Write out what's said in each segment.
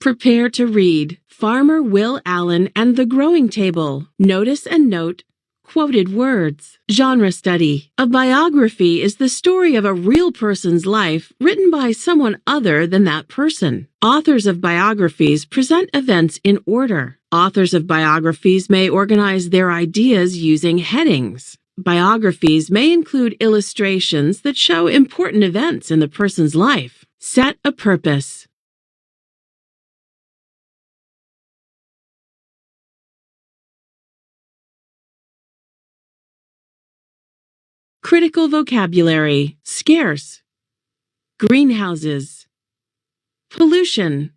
Prepare to read Farmer Will Allen and the Growing Table. Notice and note quoted words. Genre study. A biography is the story of a real person's life written by someone other than that person. Authors of biographies present events in order. Authors of biographies may organize their ideas using headings. Biographies may include illustrations that show important events in the person's life. Set a purpose. Critical vocabulary. Scarce. Greenhouses. Pollution.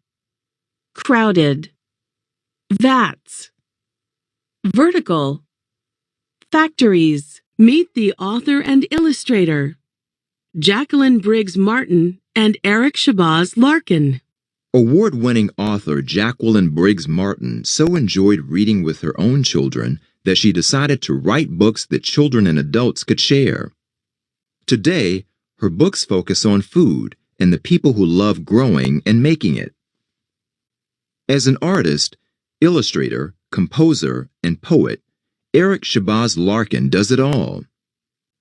Crowded. Vats. Vertical. Factories. Meet the author and illustrator, Jacqueline Briggs Martin and Eric Shabazz Larkin. Award-winning author Jacqueline Briggs Martin so enjoyed reading with her own children that she decided to write books that children and adults could share. Today, her books focus on food and the people who love growing and making it. As an artist, illustrator, composer, and poet, Eric Shabazz Larkin does it all.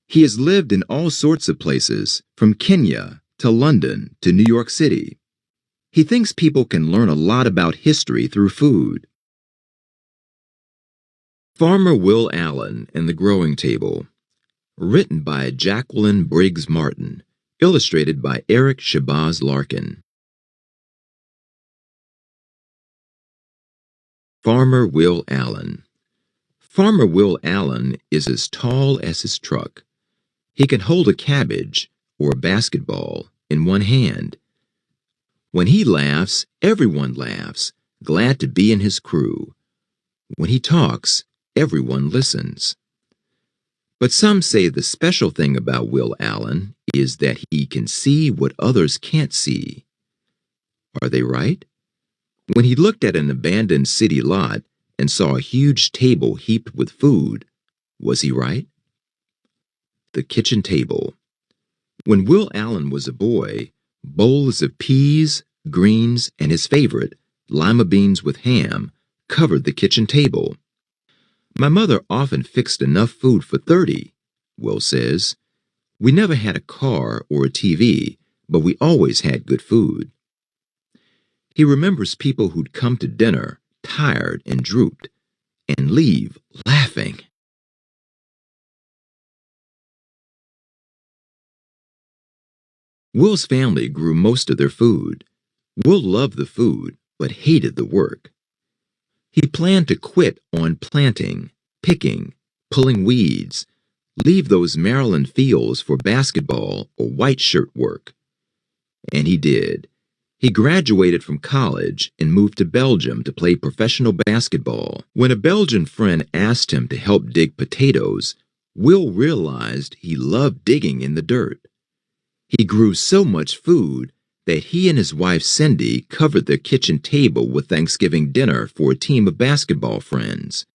He has lived in all sorts of places, from Kenya to London to New York City. He thinks people can learn a lot about history through food. Farmer Will Allen and the Growing Table. Written by Jacqueline Briggs Martin. Illustrated by Eric Shabazz Larkin. Farmer Will Allen. Farmer Will Allen is as tall as his truck. He can hold a cabbage, or a basketball, in one hand. When he laughs, everyone laughs, glad to be in his crew. When he talks, everyone listens. But some say the special thing about Will Allen is that he can see what others can't see. Are they right? When he looked at an abandoned city lot and saw a huge table heaped with food, was he right? The kitchen table. When Will Allen was a boy, bowls of peas, greens, and his favorite, lima beans with ham, covered the kitchen table. My mother often fixed enough food for 30, Will says. We never had a car or a TV, but we always had good food. He remembers people who'd come to dinner, tired and drooped, and leave laughing. Will's family grew most of their food. Will loved the food, but hated the work. He planned to quit on planting, picking, pulling weeds, leave those Maryland fields for basketball or white shirt work. And he did. He graduated from college and moved to Belgium to play professional basketball. When a Belgian friend asked him to help dig potatoes, Will realized he loved digging in the dirt. He grew so much food that he and his wife Cindy covered their kitchen table with Thanksgiving dinner for a team of basketball friends.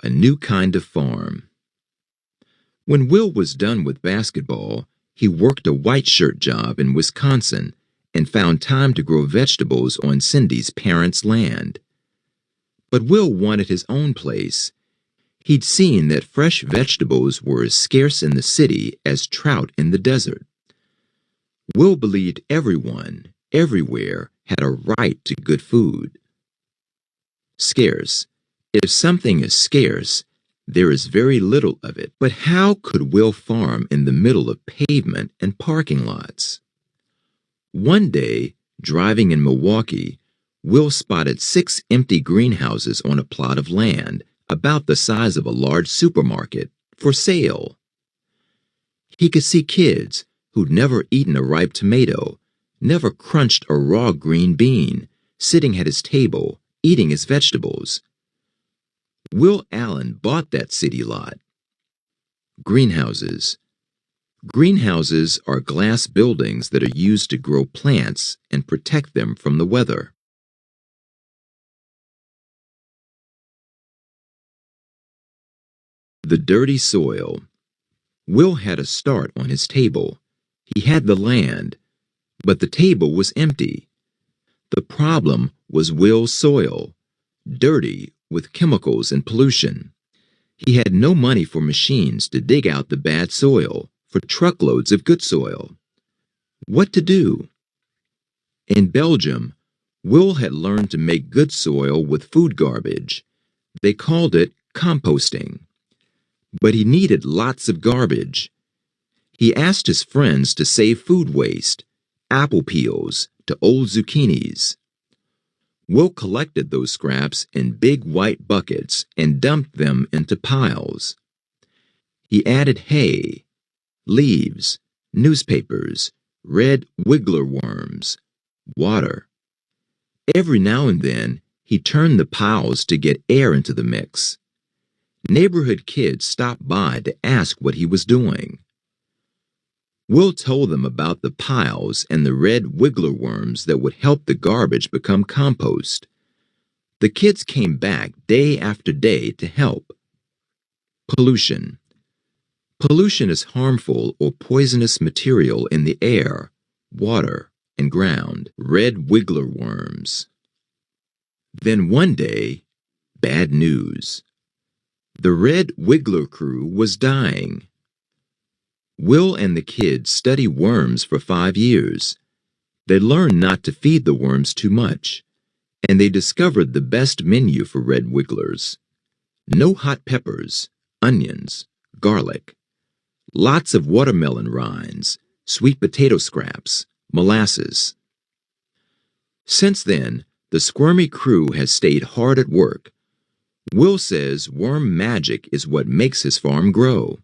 A new kind of farm. When Will was done with basketball, he worked a white shirt job in Wisconsin and found time to grow vegetables on Cindy's parents' land. But Will wanted his own place. He'd seen that fresh vegetables were as scarce in the city as trout in the desert. Will believed everyone, everywhere, had a right to good food. Scarce. If something is scarce, there is very little of it. But how could Will farm in the middle of pavement and parking lots? One day, driving in Milwaukee, Will spotted 6 empty greenhouses on a plot of land about the size of a large supermarket, for sale. He could see kids who'd never eaten a ripe tomato, never crunched a raw green bean, sitting at his table, eating his vegetables. Will Allen bought that city lot. Greenhouses. Greenhouses are glass buildings that are used to grow plants and protect them from the weather. The dirty soil. Will had a start on his table. He had the land, but the table was empty. The problem was Will's soil, dirty with chemicals and pollution. He had no money for machines to dig out the bad soil, for truckloads of good soil. What to do? In Belgium, Will had learned to make good soil with food garbage. They called it composting. But he needed lots of garbage. He asked his friends to save food waste, apple peels to old zucchinis. Will collected those scraps in big white buckets and dumped them into piles. He added hay, leaves, newspapers, red wiggler worms, water. Every now and then, he turned the piles to get air into the mix. Neighborhood kids stopped by to ask what he was doing. Will told them about the piles and the red wiggler worms that would help the garbage become compost. The kids came back day after day to help. Pollution. Pollution is harmful or poisonous material in the air, water, and ground. Red wiggler worms. Then one day, bad news. The red wiggler crew was dying. Will and the kids study worms for 5 years. They learned not to feed the worms too much, and they discovered the best menu for red wigglers. No hot peppers, onions, garlic. Lots of watermelon rinds, sweet potato scraps, molasses. Since then, the squirmy crew has stayed hard at work. Will says worm magic is what makes his farm grow.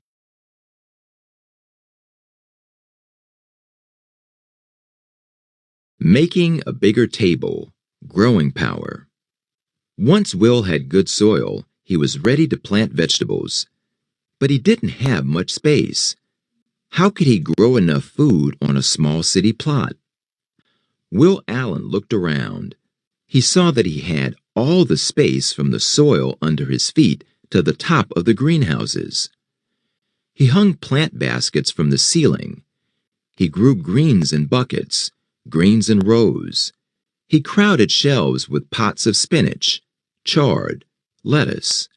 Making a bigger table, growing power. Once Will had good soil, he was ready to plant vegetables. But he didn't have much space. How could he grow enough food on a small city plot? Will Allen looked around. He saw that he had all the space from the soil under his feet to the top of the greenhouses. He hung plant baskets from the ceiling. He grew greens in buckets, greens in rows. He crowded shelves with pots of spinach, chard, lettuce.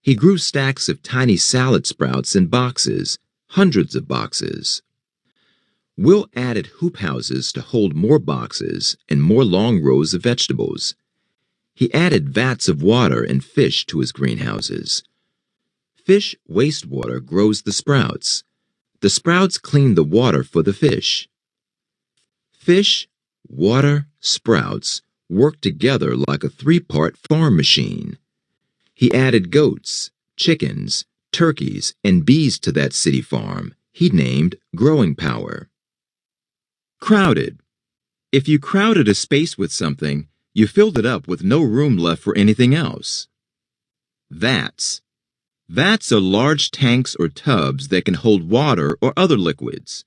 He grew stacks of tiny salad sprouts in boxes, hundreds of boxes. Will added hoop houses to hold more boxes and more long rows of vegetables. He added vats of water and fish to his greenhouses. Fish wastewater grows the sprouts. The sprouts clean the water for the fish. Fish, water, sprouts work together like a 3-part farm machine. He added goats, chickens, turkeys, and bees to that city farm he named Growing Power. Crowded. If you crowded a space with something, you filled it up with no room left for anything else. Vats. Vats are large tanks or tubs that can hold water or other liquids.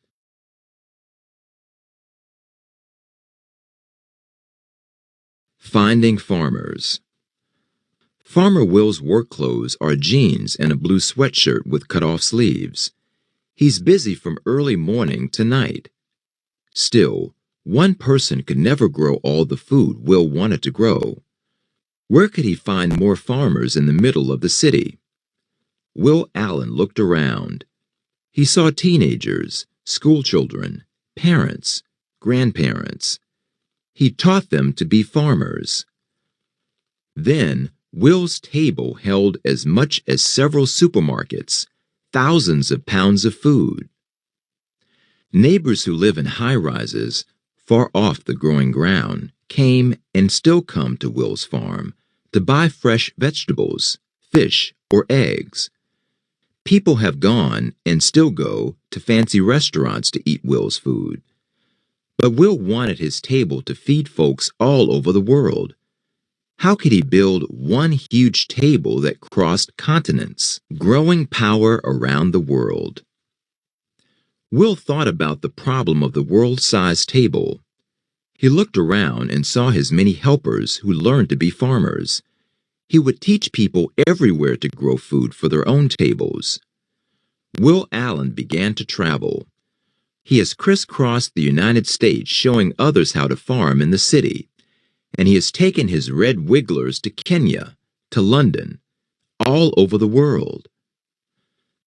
Finding farmers. Farmer Will's work clothes are jeans and a blue sweatshirt with cut-off sleeves. He's busy from early morning to night. Still, one person could never grow all the food Will wanted to grow. Where could he find more farmers in the middle of the city? Will Allen looked around. He saw teenagers, schoolchildren, parents, grandparents. He taught them to be farmers. Then, Will's table held as much as several supermarkets, thousands of pounds of food. Neighbors who live in high-rises, far off the growing ground, came and still come to Will's farm to buy fresh vegetables, fish, or eggs. People have gone and still go to fancy restaurants to eat Will's food. But Will wanted his table to feed folks all over the world. How could he build one huge table that crossed continents, growing power around the world? Will thought about the problem of the world-sized table. He looked around and saw his many helpers who learned to be farmers. He would teach people everywhere to grow food for their own tables. Will Allen began to travel. He has crisscrossed the United States showing others how to farm in the city, and he has taken his red wigglers to Kenya, to London, all over the world.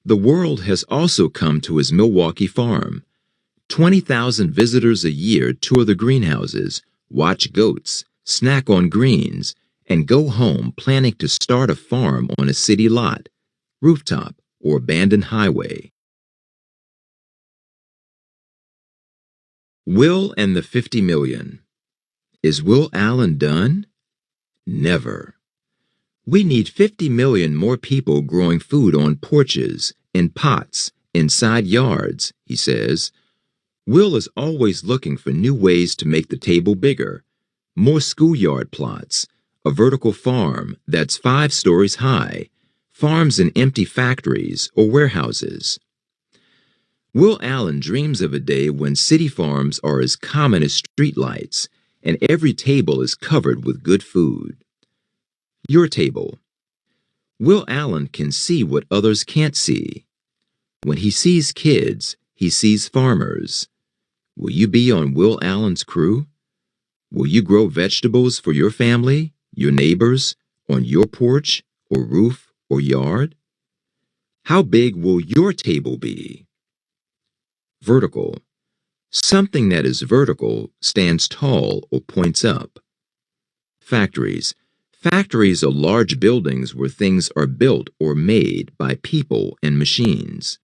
The world has also come to his Milwaukee farm. 20,000 visitors a year tour the greenhouses, watch goats, snack on greens, and go home planning to start a farm on a city lot, rooftop, or abandoned highway. Will and the 50 million. Is Will Allen done? Never. We need 50 million more people growing food on porches, in pots, inside yards, he says. Will is always looking for new ways to make the table bigger. More schoolyard plots, a vertical farm that's 5 stories high, farms in empty factories or warehouses. Will Allen dreams of a day when city farms are as common as streetlights and every table is covered with good food. Your table. Will Allen can see what others can't see. When he sees kids, he sees farmers. Will you be on Will Allen's crew? Will you grow vegetables for your family, your neighbors, on your porch or roof or yard? How big will your table be? Vertical. Something that is vertical stands tall or points up. Factories. Factories are large buildings where things are built or made by people and machines.